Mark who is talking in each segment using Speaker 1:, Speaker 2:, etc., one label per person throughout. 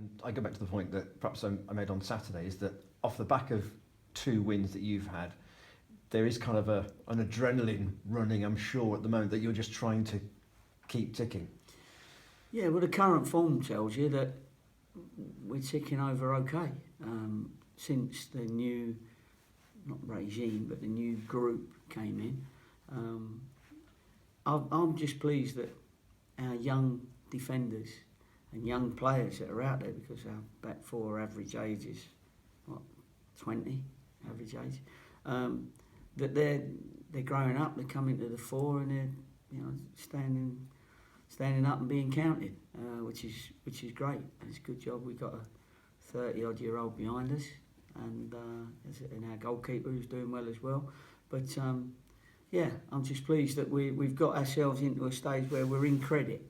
Speaker 1: And I go back to the point that perhaps I made on Saturday, is that off the back of 2 wins that you've had, there is kind of an adrenaline running, I'm sure, at the moment, that you're just trying to keep ticking.
Speaker 2: Yeah, well, the current form tells you that we're ticking over okay. Since the new, not regime, but the new group came in, I'm just pleased that our young defenders and young players that are out there, because our back four average age is, 20 average age, that they're growing up, they're coming to the fore, and they're standing up and being counted, which is great. It's a good job. We've got a 30-odd-year-old behind us, and our goalkeeper who's doing well as well. But I'm just pleased that we've got ourselves into a stage where we're in credit.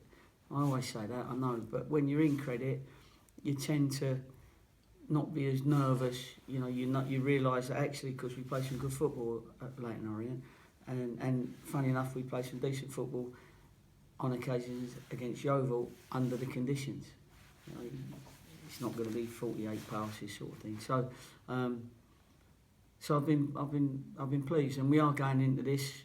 Speaker 2: I always say that, I know, but when you're in credit, you tend to not be as nervous. You realise that actually, because we play some good football at Leyton Orient, and funny enough, we play some decent football on occasions against Yeovil under the conditions. It's not going to be 48 passes sort of thing. So I've been pleased, and we are going into this,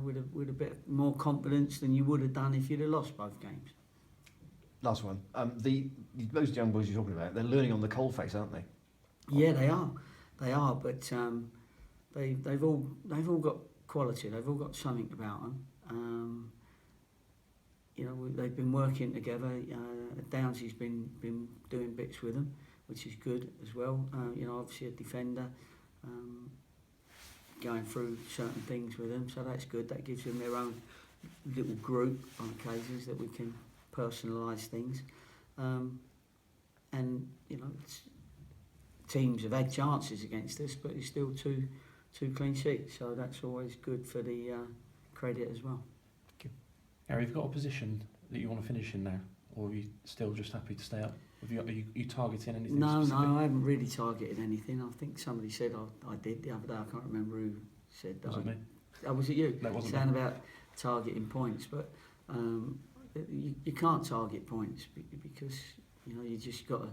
Speaker 2: with a bit more confidence than you would have done if you'd have lost both games.
Speaker 1: Last one. Those young boys you're talking about, they're learning on the coalface, aren't they?
Speaker 2: Yeah, they are. They are, but they've all got quality. They've all got something about them. They've been working together. Downsy's been doing bits with them, which is good as well. Obviously a defender, going through certain things with them, so that's good. That gives them their own little group on occasions that we can personalise things. Teams have had chances against us, but it's still two clean sheets, so that's always good for the credit as well.
Speaker 3: Gary, you've got a position that you want to finish in now, or are you still just happy to stay up? Are you targeting anything specific?
Speaker 2: No, I haven't really targeted anything. I think somebody said I did the other day. I can't remember who said that.
Speaker 3: Was it me?
Speaker 2: Oh, was it you?
Speaker 3: No, it wasn't
Speaker 2: saying
Speaker 3: me.
Speaker 2: about targeting points, but you can't target points because you just got to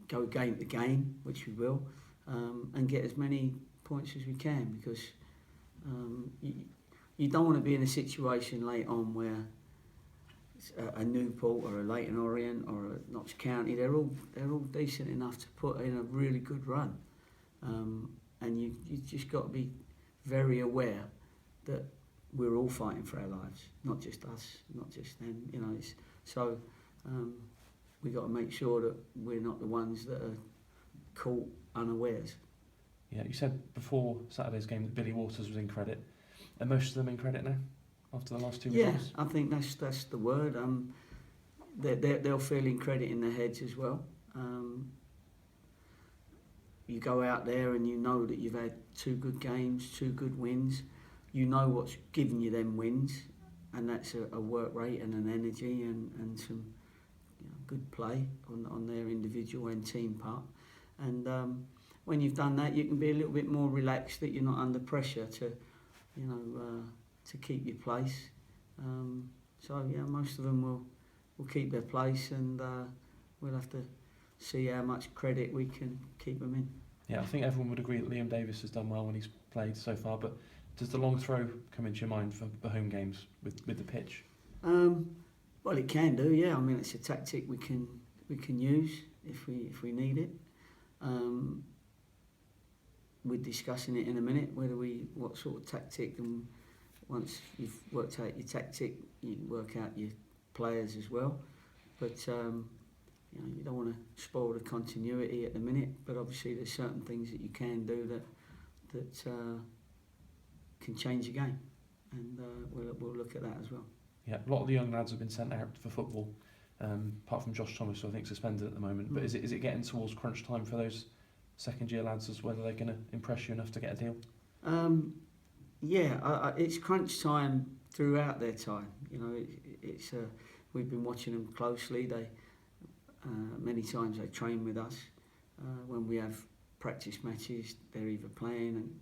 Speaker 2: go game to game, which we will, and get as many points as we can, because you don't want to be in a situation late on where a Newport or a Leyton Orient or a Notts County, they're all decent enough to put in a really good run, and you just got to be very aware that we're all fighting for our lives, not just us, not just them. We got to make sure that we're not the ones that are caught unawares.
Speaker 3: Yeah, you said before Saturday's game that Billy Waters was in credit. Are most of them in credit now, after the last 2 results?
Speaker 2: Yeah, I think that's the word. They'll feel in credit in their heads as well. You go out there and you know that you've had 2 good games, 2 good wins. You know what's given you them wins, and that's a work rate and an energy and some good play on their individual and team part. And when you've done that, you can be a little bit more relaxed, that you're not under pressure to keep your place. Most of them will keep their place, and we'll have to see how much credit we can keep them in.
Speaker 3: Yeah, I think everyone would agree that Liam Davis has done well when he's played so far, but does the long throw come into your mind for the home games with the pitch?
Speaker 2: Well, it can do, yeah. I mean, it's a tactic we can use if we need it. We're discussing it in a minute, what sort of tactic, and once you've worked out your tactic, you work out your players as well. But you don't want to spoil the continuity at the minute. But obviously, there's certain things that you can do that can change the game, and we'll look at that as well.
Speaker 3: Yeah, a lot of the young lads have been sent out for football, apart from Josh Thomas, who I think suspended at the moment. But is it getting towards crunch time for those second-year lads, as whether they're going to impress you enough to get a deal?
Speaker 2: It's crunch time throughout their time. We've been watching them closely. They many times they train with us. When we have practice matches, they're either playing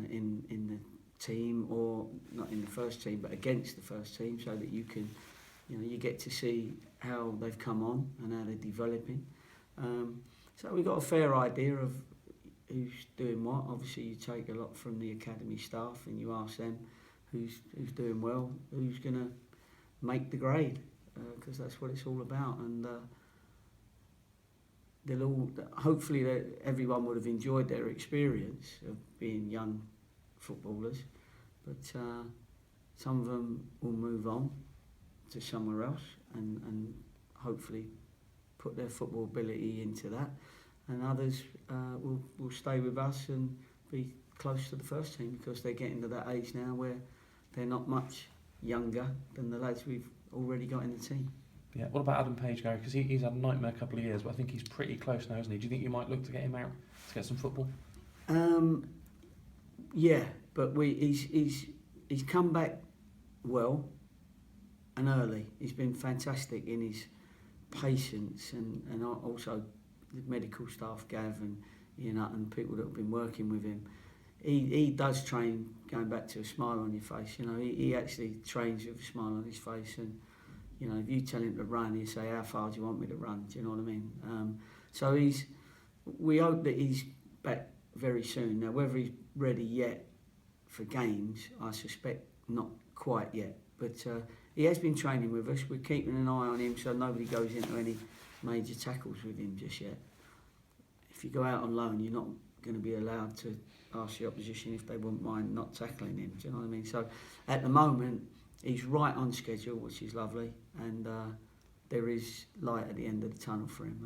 Speaker 2: in the team or not in the first team, but against the first team, so that you can you know, you get to see how they've come on and how they're developing. So we've got a fair idea of who's doing what. Obviously, you take a lot from the academy staff and you ask them who's doing well, who's going to make the grade, because that's what it's all about. And they'll all, hopefully, everyone would have enjoyed their experience of being young footballers, but some of them will move on to somewhere else and hopefully put their football ability into that, and others will stay with us and be close to the first team, because they're getting to that age now where they're not much younger than the lads we've already got in the team.
Speaker 3: Yeah. What about Adam Page, Gary? Because he's had a nightmare couple of years, but I think he's pretty close now, isn't he? Do you think you might look to get him out to get some football?
Speaker 2: Yeah, but he's come back well and early. He's been fantastic in his patience, and also the medical staff, Gav and Ian Hutton, people that have been working with him. He does train going back to a smile on your face. You know, he actually trains with a smile on his face, and you know, if you tell him to run, he'll say, "How far do you want me to run?" Do you know what I mean? So we hope that he's back very soon. Now, whether he's ready yet for games, I suspect not quite yet. But he has been training with us. We're keeping an eye on him so nobody goes into any major tackles with him just yet. If you go out on loan, you're not going to be allowed to ask the opposition if they wouldn't mind not tackling him. Do you know what I mean? So at the moment, he's right on schedule, which is lovely, and there is light at the end of the tunnel for him,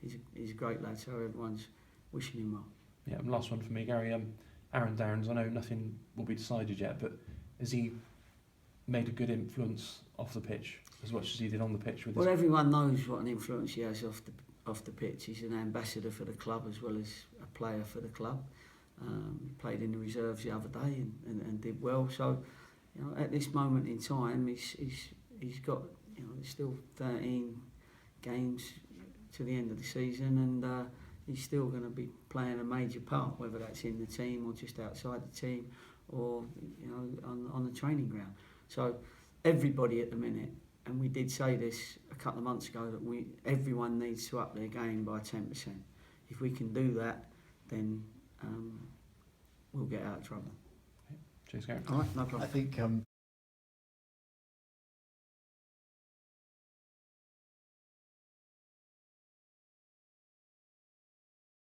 Speaker 2: and he's a great lad, so everyone's wishing him well.
Speaker 3: Yeah, and last one for me, Gary. Aaron Downs, I know nothing will be decided yet, but has he made a good influence off the pitch as much as he did on the pitch?
Speaker 2: Well, everyone knows what an influence he has off the pitch. He's an ambassador for the club as well as a player for the club. He played in the reserves the other day and did well. So, you know, at this moment in time, he's got, you know, there's still 13 games to the end of the season, and he's still going to be playing a major part, whether that's in the team or just outside the team, or you know, on the training ground. So everybody at the minute, and we did say this a couple of months ago, that everyone needs to up their game by 10%. If we can do that, then we'll get out of trouble.
Speaker 3: Cheers, Gary.
Speaker 2: All right, no problem.
Speaker 1: I think